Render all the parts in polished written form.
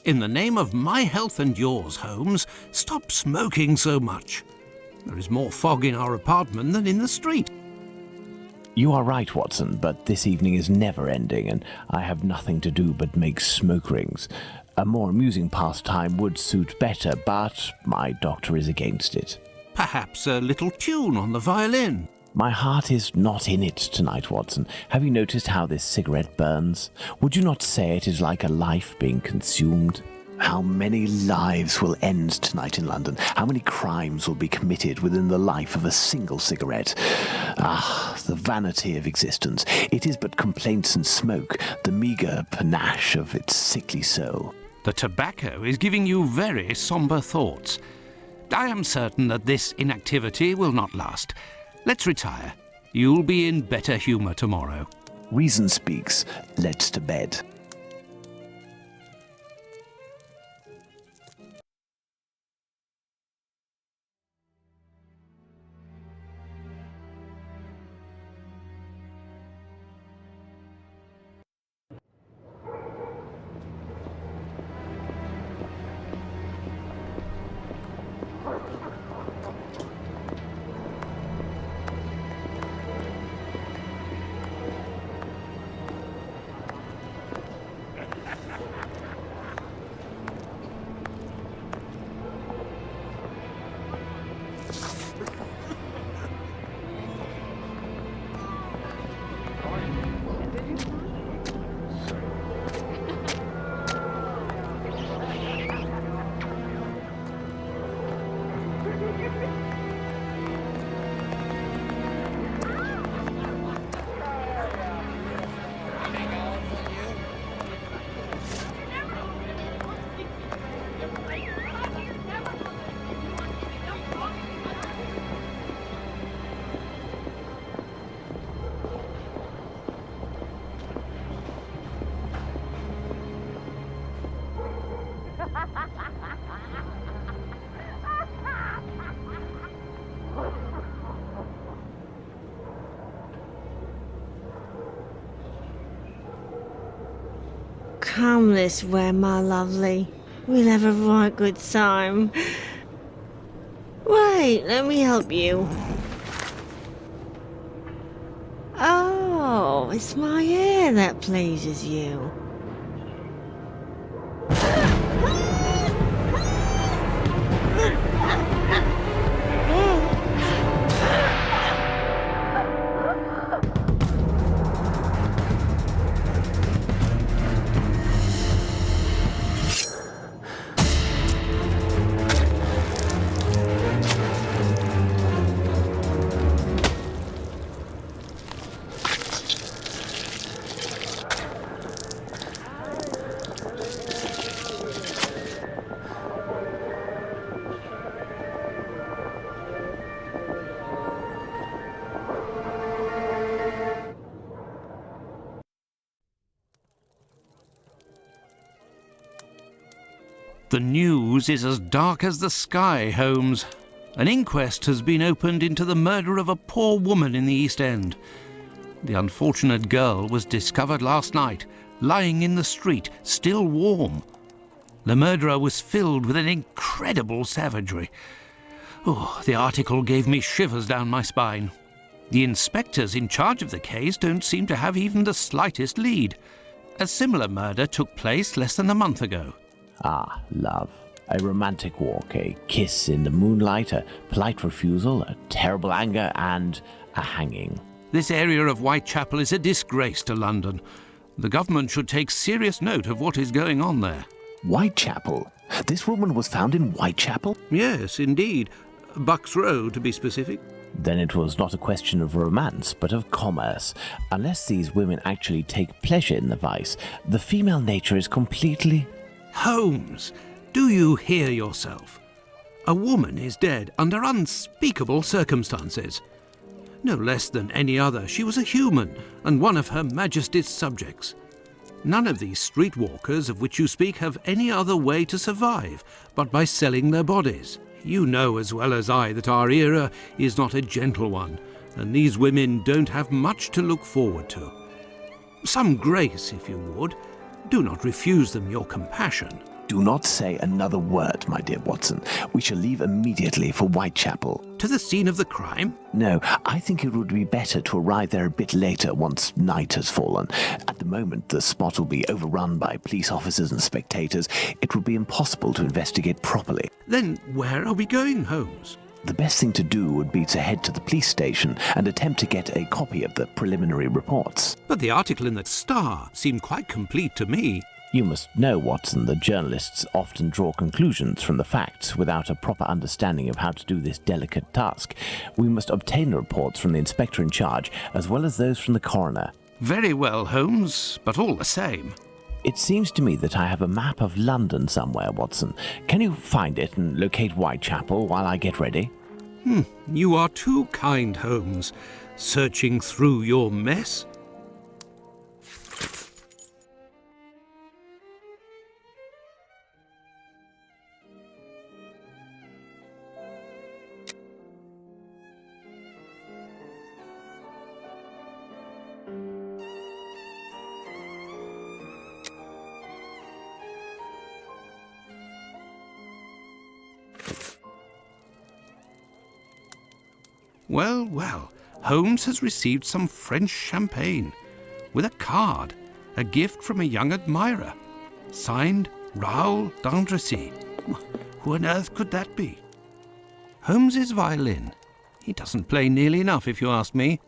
In the name of my health and yours, Holmes, stop smoking so much. There is more fog in our apartment than in the street. You are right, Watson, but this evening is never ending, and I have nothing to do but make smoke rings. A more amusing pastime would suit better, but my doctor is against it. Perhaps a little tune on the violin. My heart is not in it tonight, Watson. Have you noticed how this cigarette burns? Would you not say it is like a life being consumed? How many lives will end tonight in London? How many crimes will be committed within the life of a single cigarette? Ah, the vanity of existence. It is but complaints and smoke, the meagre panache of its sickly soul. The tobacco is giving you very sombre thoughts. I am certain that this inactivity will not last. Let's retire. You'll be in better humour tomorrow. Reason speaks. Let's to bed. Come this way, my lovely. We'll have a right good time. Wait, let me help you. Oh, it's my hair that pleases you. The news is as dark as the sky, Holmes. An inquest has been opened into the murder of a poor woman in the East End. The unfortunate girl was discovered last night, lying in the street, still warm. The murderer was filled with an incredible savagery. Oh, the article gave me shivers down my spine. The inspectors in charge of the case don't seem to have even the slightest lead. A similar murder took place less than a month ago. Ah, love. A romantic walk, a kiss in the moonlight, a polite refusal, a terrible anger, and a hanging. This area of Whitechapel is a disgrace to London. The government should take serious note of what is going on there. Whitechapel? This woman was found in Whitechapel? Yes, indeed. Bucks Row, to be specific. Then it was not a question of romance, but of commerce. Unless these women actually take pleasure in the vice, the female nature is completely... Holmes, do you hear yourself? A woman is dead under unspeakable circumstances. No less than any other, she was a human and one of Her Majesty's subjects. None of these streetwalkers of which you speak have any other way to survive but by selling their bodies. You know as well as I that our era is not a gentle one, and these women don't have much to look forward to. Some grace, if you would. Do not refuse them your compassion. Do not say another word, my dear Watson. We shall leave immediately for Whitechapel. To the scene of the crime? No, I think it would be better to arrive there a bit later once night has fallen. At the moment, the spot will be overrun by police officers and spectators. It would be impossible to investigate properly. Then where are we going, Holmes? The best thing to do would be to head to the police station and attempt to get a copy of the preliminary reports. But the article in the Star seemed quite complete to me. You must know, Watson, that journalists often draw conclusions from the facts without a proper understanding of how to do this delicate task. We must obtain the reports from the inspector in charge, as well as those from the coroner. Very well, Holmes, but all the same. It seems to me that I have a map of London somewhere, Watson. Can you find it and locate Whitechapel while I get ready? You are too kind, Holmes. Searching through your mess? Well, well, Holmes has received some French champagne, with a card, a gift from a young admirer, signed Raoul d'Andrecy. Who on earth could that be? Holmes's violin. He doesn't play nearly enough, if you ask me.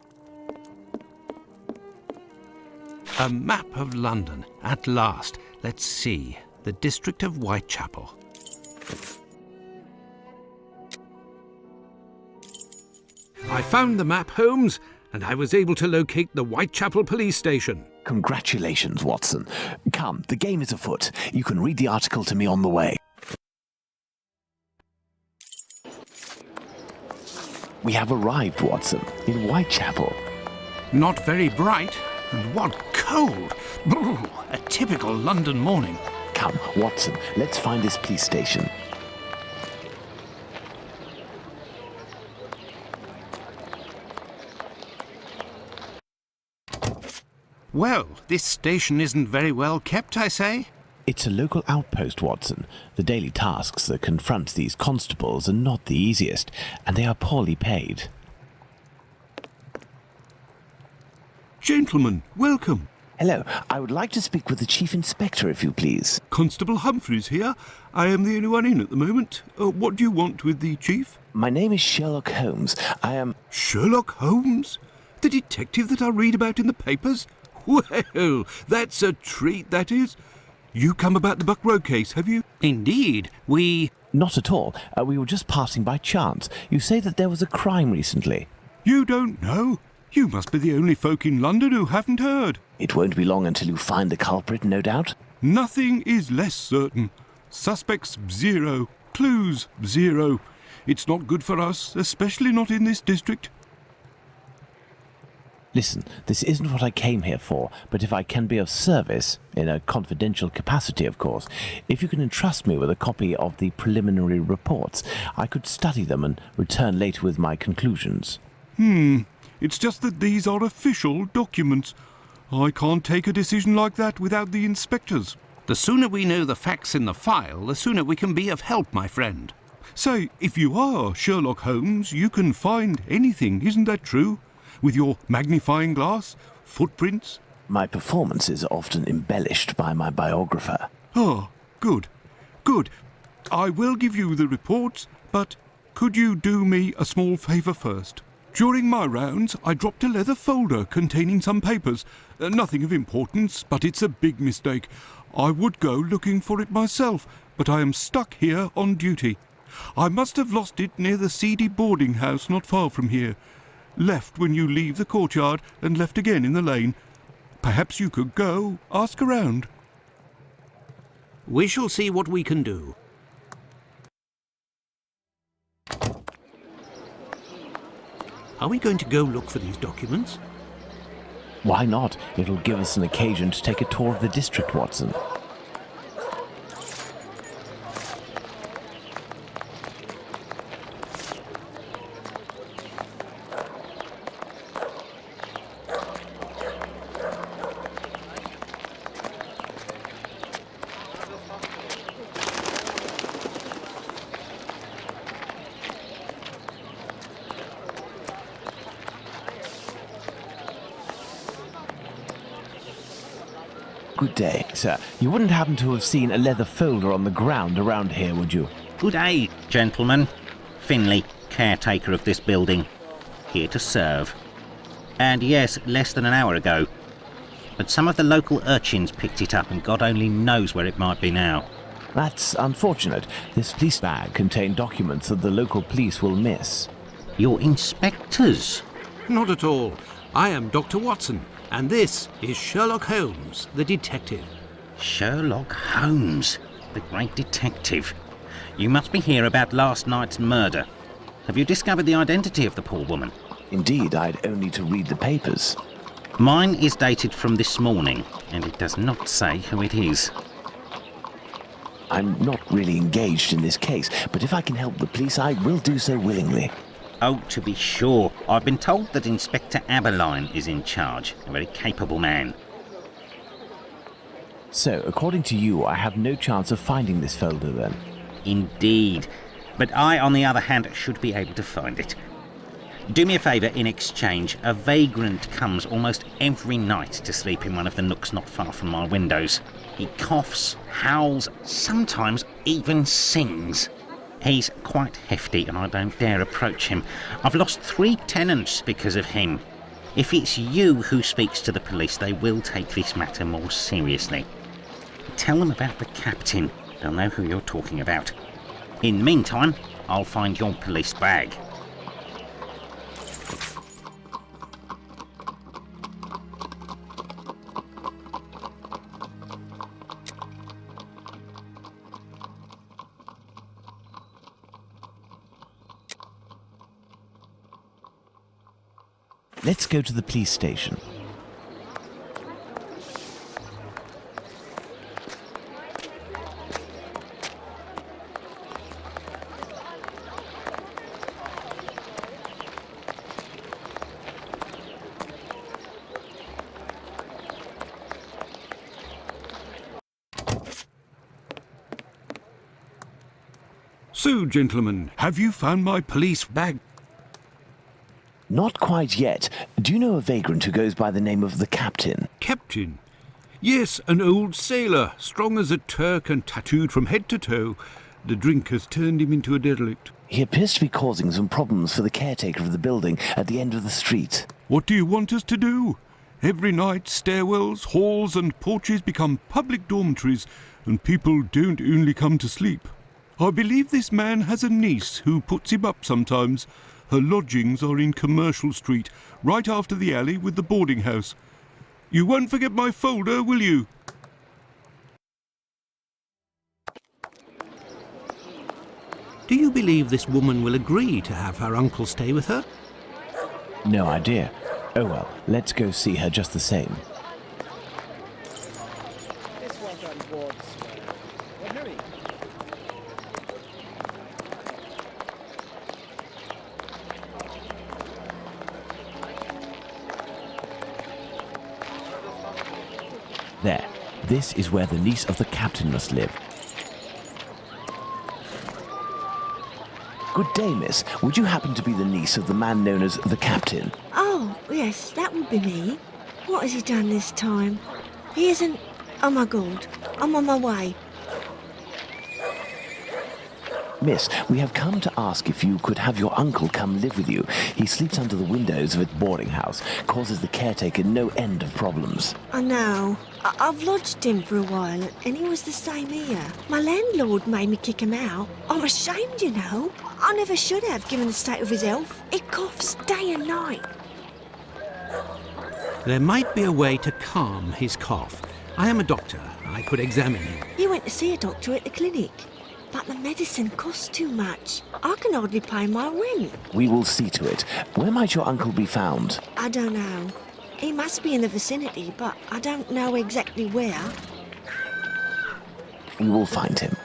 A map of London, at last. Let's see, the district of Whitechapel. I found the map, Holmes, and I was able to locate the Whitechapel police station. Congratulations, Watson. Come, the game is afoot. You can read the article to me on the way. We have arrived, Watson, in Whitechapel. Not very bright, and what cold! Brr, a typical London morning. Come, Watson, let's find this police station. Well, this station isn't very well kept, I say. It's a local outpost, Watson. The daily tasks that confront these constables are not the easiest, and they are poorly paid. Gentlemen, welcome. Hello, I would like to speak with the Chief Inspector, if you please. Constable Humphreys here. I am the only one in at the moment. What do you want with the Chief? My name is Sherlock Holmes. I am... Sherlock Holmes? The detective that I read about in the papers? Well, that's a treat, that is. You come about the Buck Row case, have you? Indeed, we... Not at all. We were just passing by chance. You say that there was a crime recently. You don't know? You must be the only folk in London who haven't heard. It won't be long until you find the culprit, no doubt. Nothing is less certain. Suspects, 0. Clues, 0. It's not good for us, especially not in this district. Listen, this isn't what I came here for, but if I can be of service, in a confidential capacity, of course, if you can entrust me with a copy of the preliminary reports, I could study them and return later with my conclusions. It's just that these are official documents. I can't take a decision like that without the inspectors. The sooner we know the facts in the file, the sooner we can be of help, my friend. Say, if you are Sherlock Holmes, you can find anything, isn't that true? With your magnifying glass, footprints? My performance is often embellished by my biographer. Ah, good. Good. I will give you the reports, but could you do me a small favour first? During my rounds, I dropped a leather folder containing some papers. Nothing of importance, but it's a big mistake. I would go looking for it myself, but I am stuck here on duty. I must have lost it near the seedy boarding house not far from here. Left when you leave the courtyard and left again in the lane. Perhaps you could go, ask around. We shall see what we can do. Are we going to go look for these documents? Why not? It'll give us an occasion to take a tour of the district, Watson. Good day, sir. You wouldn't happen to have seen a leather folder on the ground around here, would you? Good day, gentlemen. Finley, caretaker of this building. Here to serve. And yes, less than an hour ago. But some of the local urchins picked it up and God only knows where it might be now. That's unfortunate. This police bag contained documents that the local police will miss. You're inspectors. Not at all. I am Dr. Watson, and this is Sherlock Holmes, the detective. Sherlock Holmes, the great detective. You must be here about last night's murder. Have you discovered the identity of the poor woman? Indeed, I'd only to read the papers. Mine is dated from this morning, and it does not say who it is. I'm not really engaged in this case, but if I can help the police, I will do so willingly. Oh, to be sure. I've been told that Inspector Aberline is in charge, a very capable man. So, according to you, I have no chance of finding this folder then? Indeed. But I, on the other hand, should be able to find it. Do me a favour in exchange. A vagrant comes almost every night to sleep in one of the nooks not far from my windows. He coughs, howls, sometimes even sings. He's quite hefty and I don't dare approach him. I've lost 3 tenants because of him. If it's you who speaks to the police, they will take this matter more seriously. Tell them about the captain. They'll know who you're talking about. In the meantime, I'll find your police bag. Let's go to the police station. So, gentlemen, have you found my police bag? Not quite yet. Do you know a vagrant who goes by the name of the Captain? Captain? Yes, an old sailor, strong as a Turk and tattooed from head to toe. The drink has turned him into a derelict. He appears to be causing some problems for the caretaker of the building at the end of the street. What do you want us to do? Every night, stairwells, halls and porches become public dormitories, and people don't only come to sleep. I believe this man has a niece who puts him up sometimes. Her lodgings are in Commercial Street, right after the alley with the boarding house. You won't forget my folder, will you? Do you believe this woman will agree to have her uncle stay with her? No idea. Oh well, let's go see her just the same. This one's on board, sir. Well, hurry. There. This is where the niece of the captain must live. Good day, miss. Would you happen to be the niece of the man known as the Captain? Oh, yes, that would be me. What has he done this time? He isn't... Oh, my God. I'm on my way. Miss, we have come to ask if you could have your uncle come live with you. He sleeps under the windows of its boarding house, causes the caretaker no end of problems. I know. I've lodged him for a while, and he was the same here. My landlord made me kick him out. I'm ashamed, you know. I never should have, given the state of his health. He coughs day and night. There might be a way to calm his cough. I am a doctor. I could examine him. You went to see a doctor at the clinic, but the medicine costs too much. I can hardly pay my rent. We will see to it. Where might your uncle be found? I don't know. He must be in the vicinity, but I don't know exactly where. We will find him.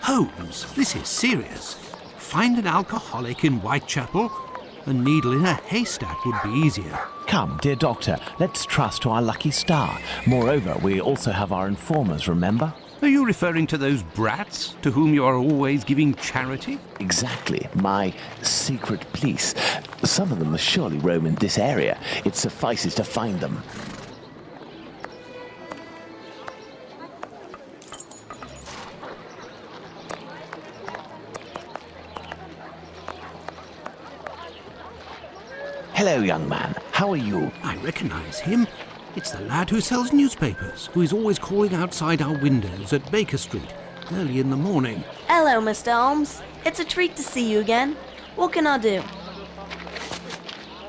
Holmes, this is serious. Find an alcoholic in Whitechapel? A needle in a haystack would be easier. Come, dear doctor, let's trust to our lucky star. Moreover, we also have our informers, remember? Are you referring to those brats to whom you are always giving charity? Exactly, my secret police. Some of them must surely roam in this area. It suffices to find them. Hello, young man. How are you? I recognise him. It's the lad who sells newspapers, who is always calling outside our windows at Baker Street, early in the morning. Hello, Mr. Holmes. It's a treat to see you again. What can I do?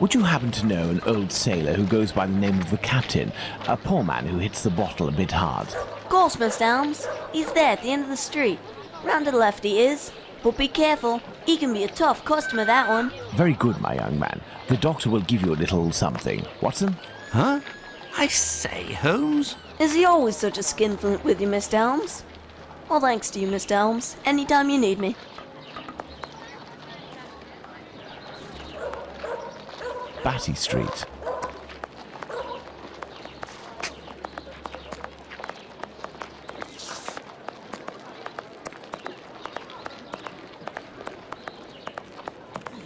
Would you happen to know an old sailor who goes by the name of the Captain? A poor man who hits the bottle a bit hard. Of course, Mr. Holmes. He's there at the end of the street. Round to the left he is. But be careful. He can be a tough customer, that one. Very good, my young man. The doctor will give you a little something. Watson? Huh? I say, Holmes? Is he always such a skinflint with you, Mr. Holmes? Well, thanks to you, Mr. Holmes. Anytime you need me. Batty Street.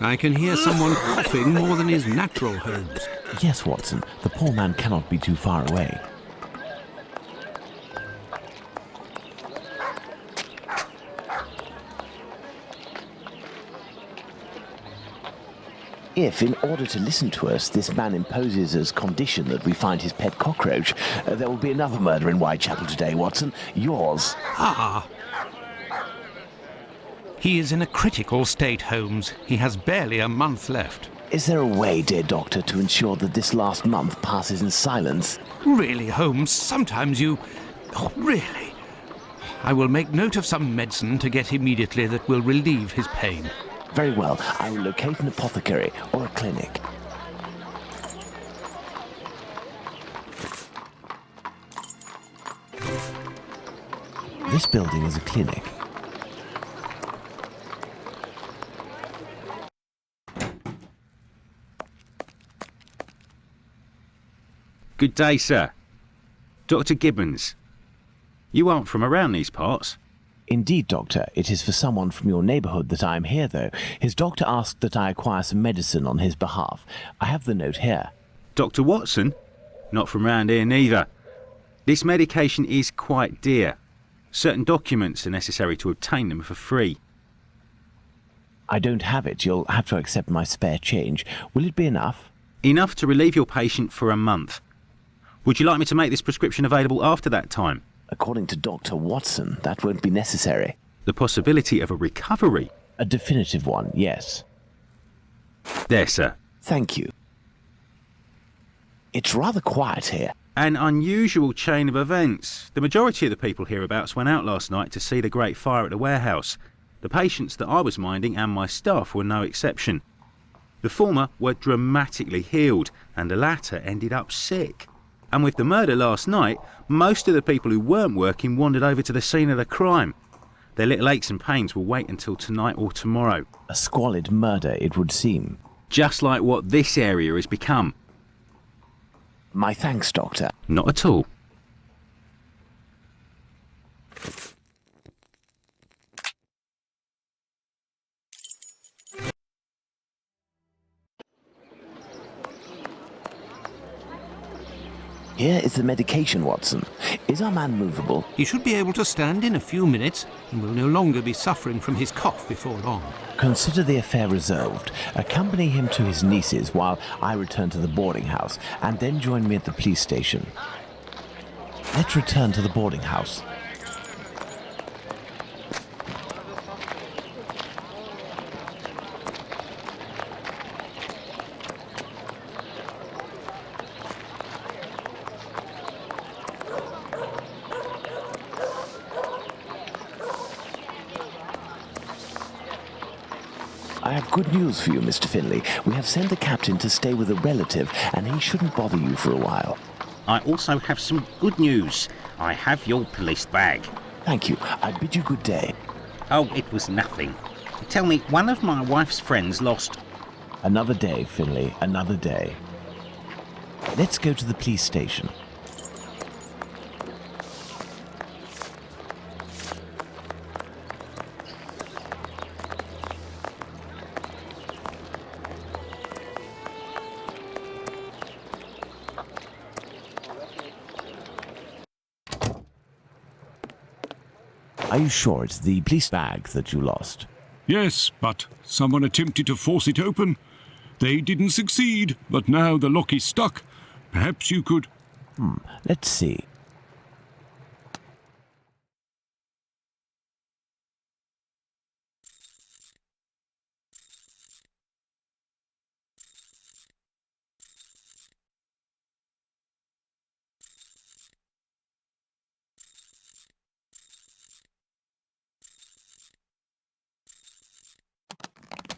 I can hear someone coughing more than is natural, Holmes. Yes, Watson. The poor man cannot be too far away. If, in order to listen to us, this man imposes as condition that we find his pet cockroach, there will be another murder in Whitechapel today, Watson. Yours. Ah! He is in a critical state, Holmes. He has barely a month left. Is there a way, dear doctor, to ensure that this last month passes in silence? Really, Holmes, sometimes you... Oh, really? I will make note of some medicine to get immediately that will relieve his pain. Very well. I will locate an apothecary or a clinic. This building is a clinic. Good day, sir. Dr. Gibbons. You aren't from around these parts. Indeed, Doctor. It is for someone from your neighbourhood that I am here, though. His doctor asked that I acquire some medicine on his behalf. I have the note here. Dr. Watson? Not from round here neither. This medication is quite dear. Certain documents are necessary to obtain them for free. I don't have it. You'll have to accept my spare change. Will it be enough? Enough to relieve your patient for a month. Would you like me to make this prescription available after that time? According to Dr. Watson, that won't be necessary. The possibility of a recovery? A definitive one, yes. There, sir. Thank you. It's rather quiet here. An unusual chain of events. The majority of the people hereabouts went out last night to see the great fire at the warehouse. The patients that I was minding and my staff were no exception. The former were dramatically healed, and the latter ended up sick. And with the murder last night, most of the people who weren't working wandered over to the scene of the crime. Their little aches and pains will wait until tonight or tomorrow. A squalid murder, it would seem. Just like what this area has become. My thanks, Doctor. Not at all. Here is the medication, Watson. Is our man movable? He should be able to stand in a few minutes and will no longer be suffering from his cough before long. Consider the affair resolved. Accompany him to his niece's while I return to the boarding house, and then join me at the police station. Let's return to the boarding house. I have good news for you, Mr. Finlay. We have sent the captain to stay with a relative, and he shouldn't bother you for a while. I also have some good news. I have your police bag. Thank you. I bid you good day. Oh, it was nothing. Tell me, one of my wife's friends lost... Another day, Finlay, another day. Let's go to the police station. Are you sure it's the police bag that you lost? Yes, but someone attempted to force it open. They didn't succeed, but now the lock is stuck. Perhaps you could... Let's see.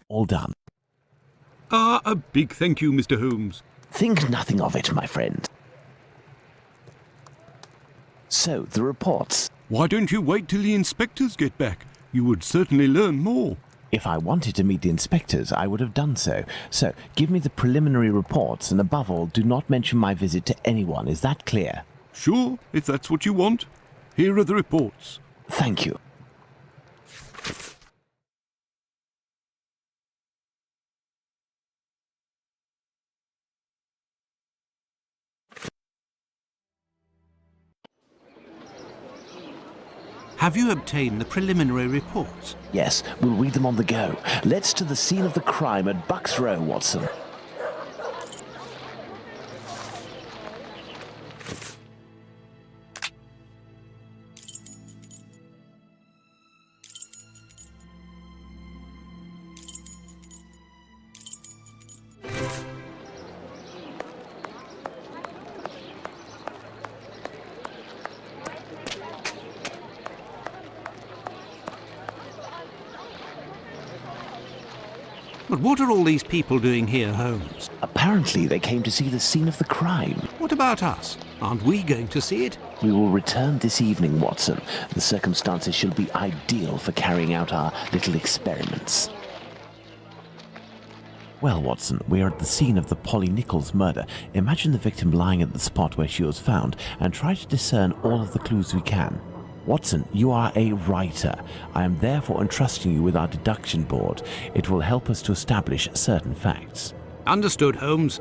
All done. A big thank you, Mr. Holmes. Think nothing of it, my friend. So, the reports. Why don't you wait till the inspectors get back? You would certainly learn more. If I wanted to meet the inspectors, I would have done so. So, give me the preliminary reports, and above all, do not mention my visit to anyone. Is that clear? Sure, if that's what you want. Here are the reports. Thank you. Have you obtained the preliminary reports? Yes, we'll read them on the go. Let's to the scene of the crime at Bucks Row, Watson. But what are all these people doing here, Holmes? Apparently, they came to see the scene of the crime. What about us? Aren't we going to see it? We will return this evening, Watson. The circumstances should be ideal for carrying out our little experiments. Well, Watson, we are at the scene of the Polly Nichols murder. Imagine the victim lying at the spot where she was found and try to discern all of the clues we can. Watson, you are a writer. I am therefore entrusting you with our deduction board. It will help us to establish certain facts. Understood, Holmes.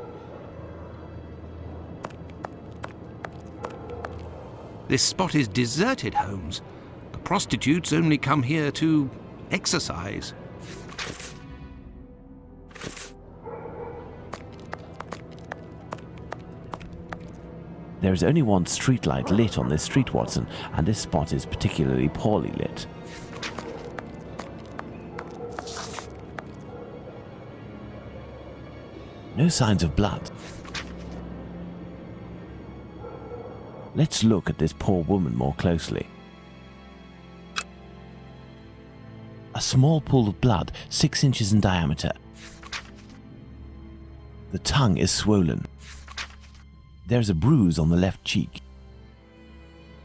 This spot is deserted, Holmes. The prostitutes only come here to exercise. There is only one streetlight lit on this street, Watson, and this spot is particularly poorly lit. No signs of blood. Let's look at this poor woman more closely. A small pool of blood, 6 inches in diameter. The tongue is swollen. There's a bruise on the left cheek.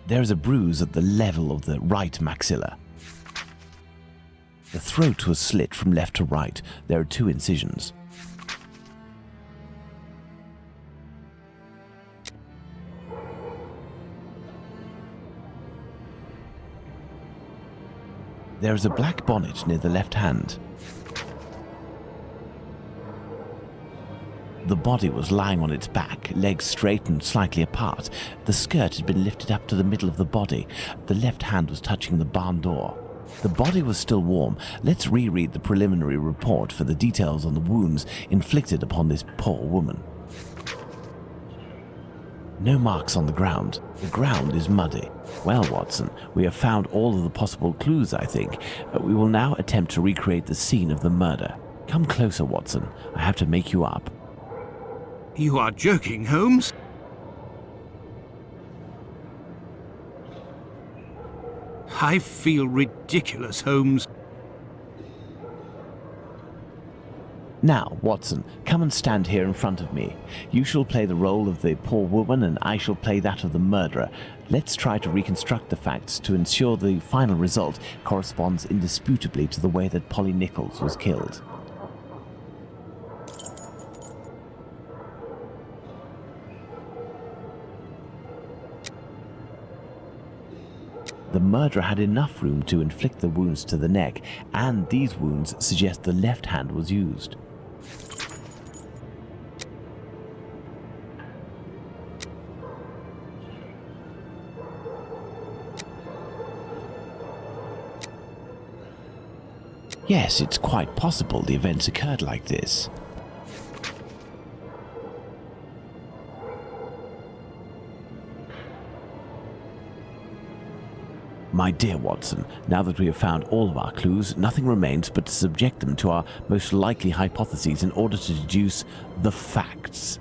There's a bruise at the level of the right maxilla. The throat was slit from left to right. There are 2 incisions. There is a black bonnet near the left hand. The body was lying on its back, legs straight and slightly apart. The skirt had been lifted up to the middle of the body. The left hand was touching the barn door. The body was still warm. Let's reread the preliminary report for the details on the wounds inflicted upon this poor woman. No marks on the ground. The ground is muddy. Well, Watson, we have found all of the possible clues, I think. We will now attempt to recreate the scene of the murder. Come closer, Watson. I have to make you up. You are joking, Holmes? I feel ridiculous, Holmes. Now, Watson, come and stand here in front of me. You shall play the role of the poor woman and I shall play that of the murderer. Let's try to reconstruct the facts to ensure the final result corresponds indisputably to the way that Polly Nichols was killed. The murderer had enough room to inflict the wounds to the neck, and these wounds suggest the left hand was used. Yes, it's quite possible the events occurred like this. My dear Watson, now that we have found all of our clues, nothing remains but to subject them to our most likely hypotheses in order to deduce the facts.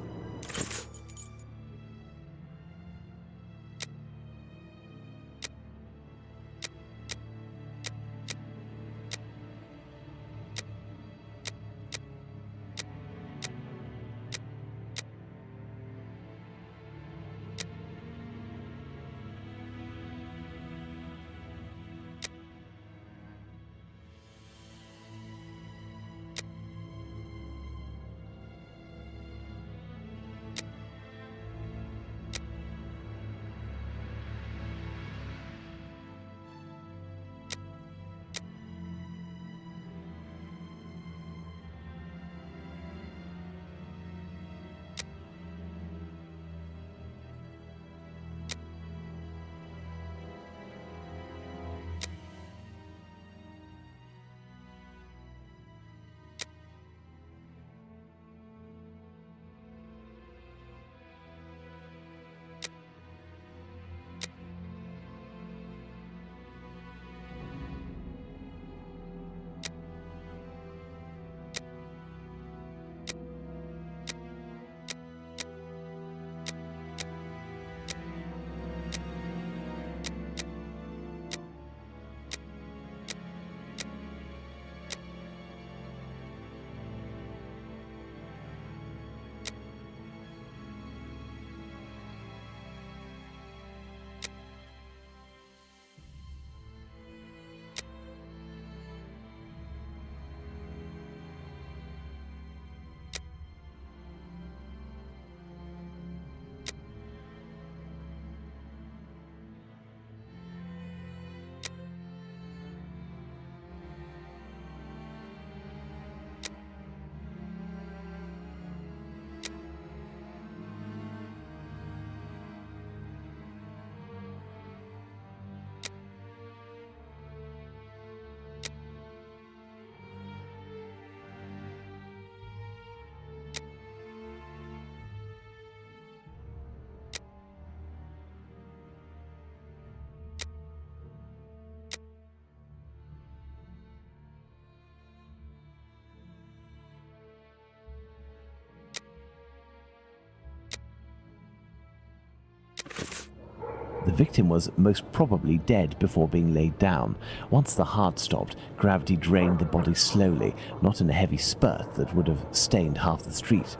The victim was most probably dead before being laid down. Once the heart stopped, gravity drained the body slowly, not in a heavy spurt that would have stained half the street.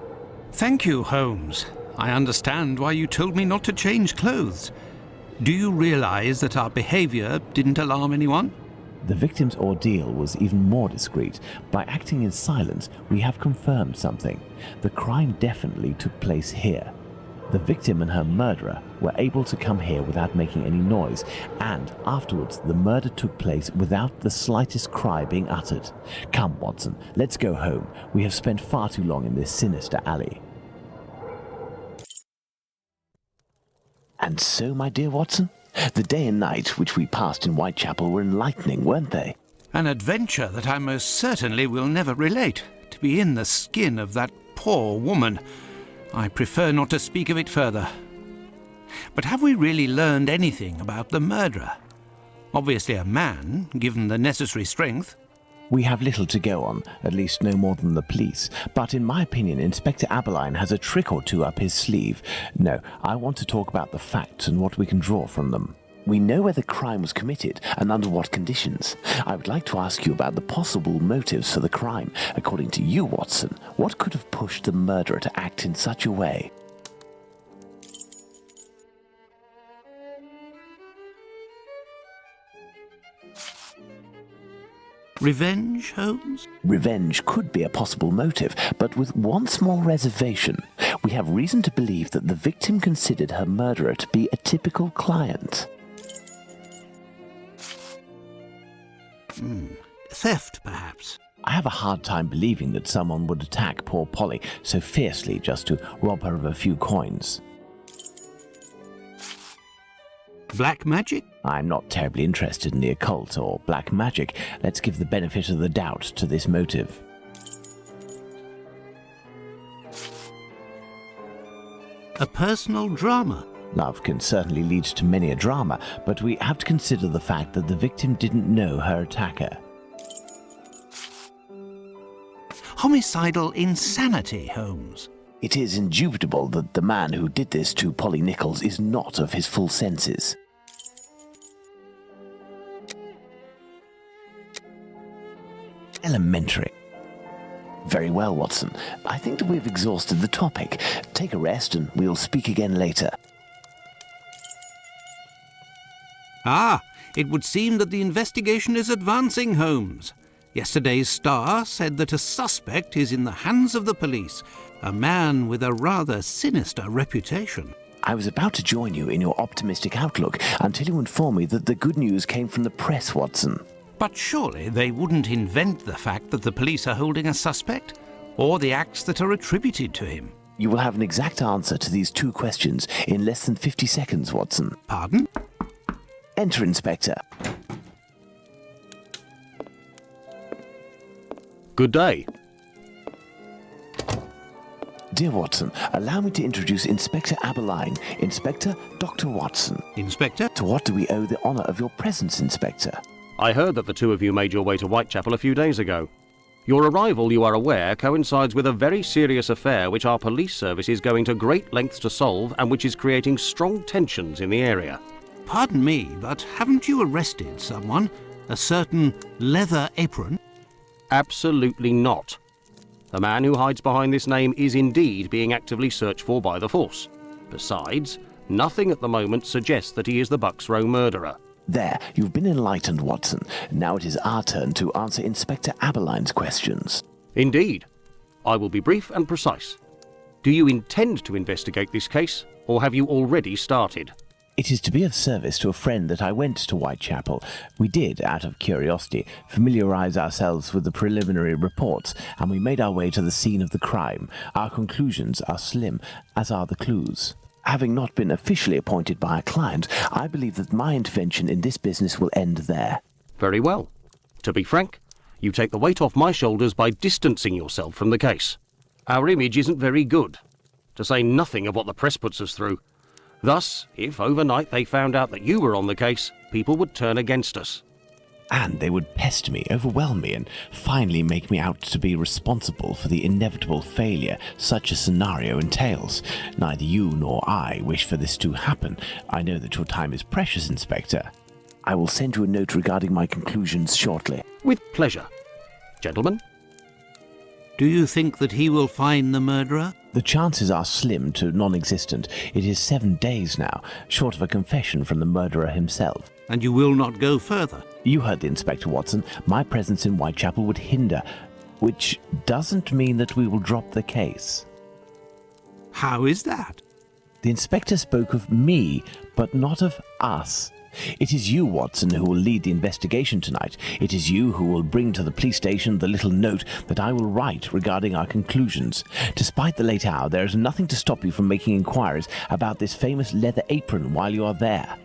Thank you, Holmes. I understand why you told me not to change clothes. Do you realize that our behavior didn't alarm anyone? The victim's ordeal was even more discreet. By acting in silence, we have confirmed something. The crime definitely took place here. The victim and her murderer were able to come here without making any noise, and afterwards the murder took place without the slightest cry being uttered. Come, Watson, let's go home. We have spent far too long in this sinister alley. And so, my dear Watson, the day and night which we passed in Whitechapel were enlightening, weren't they? An adventure that I most certainly will never relate. To be in the skin of that poor woman. I prefer not to speak of it further. But have we really learned anything about the murderer? Obviously a man, given the necessary strength. We have little to go on, at least no more than the police. But in my opinion, Inspector Aberline has a trick or two up his sleeve. No, I want to talk about the facts and what we can draw from them. We know where the crime was committed and under what conditions. I would like to ask you about the possible motives for the crime. According to you, Watson, what could have pushed the murderer to act in such a way? Revenge, Holmes? Revenge could be a possible motive, but with one small reservation. We have reason to believe that the victim considered her murderer to be a typical client. Theft, perhaps. I have a hard time believing that someone would attack poor Polly so fiercely just to rob her of a few coins. Black magic? I'm not terribly interested in the occult or black magic. Let's give the benefit of the doubt to this motive. A personal drama? Love can certainly lead to many a drama, but we have to consider the fact that the victim didn't know her attacker. Homicidal insanity, Holmes. It is indubitable that the man who did this to Polly Nichols is not of his full senses. Elementary. Very well, Watson. I think that we've exhausted the topic. Take a rest and we'll speak again later. Ah, it would seem that the investigation is advancing, Holmes. Yesterday's Star said that a suspect is in the hands of the police, a man with a rather sinister reputation. I was about to join you in your optimistic outlook until you informed me that the good news came from the press, Watson. But surely they wouldn't invent the fact that the police are holding a suspect, or the acts that are attributed to him. You will have an exact answer to these two questions in less than 50 seconds, Watson. Pardon? Enter, Inspector. Good day. Dear Watson, allow me to introduce Inspector Aberline, Inspector Dr. Watson. Inspector? To what do we owe the honour of your presence, Inspector? I heard that the two of you made your way to Whitechapel a few days ago. Your arrival, you are aware, coincides with a very serious affair which our police service is going to great lengths to solve and which is creating strong tensions in the area. Pardon me, but haven't you arrested someone? A certain Leather Apron? Absolutely not. The man who hides behind this name is indeed being actively searched for by the force. Besides, nothing at the moment suggests that he is the Bucks Row murderer. There, you've been enlightened, Watson. Now it is our turn to answer Inspector Aberline's questions. Indeed. I will be brief and precise. Do you intend to investigate this case, or have you already started? It is to be of service to a friend that I went to Whitechapel. We did, out of curiosity, familiarize ourselves with the preliminary reports, and we made our way to the scene of the crime. Our conclusions are slim, as are the clues. Having not been officially appointed by a client, I believe that my intervention in this business will end there. Very well. To be frank, you take the weight off my shoulders by distancing yourself from the case. Our image isn't very good, to say nothing of what the press puts us through. Thus, if overnight they found out that you were on the case, people would turn against us. And they would pester me, overwhelm me, and finally make me out to be responsible for the inevitable failure such a scenario entails. Neither you nor I wish for this to happen. I know that your time is precious, Inspector. I will send you a note regarding my conclusions shortly. With pleasure. Gentlemen? Do you think that he will find the murderer? The chances are slim to non-existent. It is 7 days now, short of a confession from the murderer himself. And you will not go further? You heard the Inspector, Watson. My presence in Whitechapel would hinder, which doesn't mean that we will drop the case. How is that? The Inspector spoke of me, but not of us. It is you, Watson, who will lead the investigation tonight. It is you who will bring to the police station the little note that I will write regarding our conclusions. Despite the late hour, there is nothing to stop you from making inquiries about this famous Leather Apron while you are there.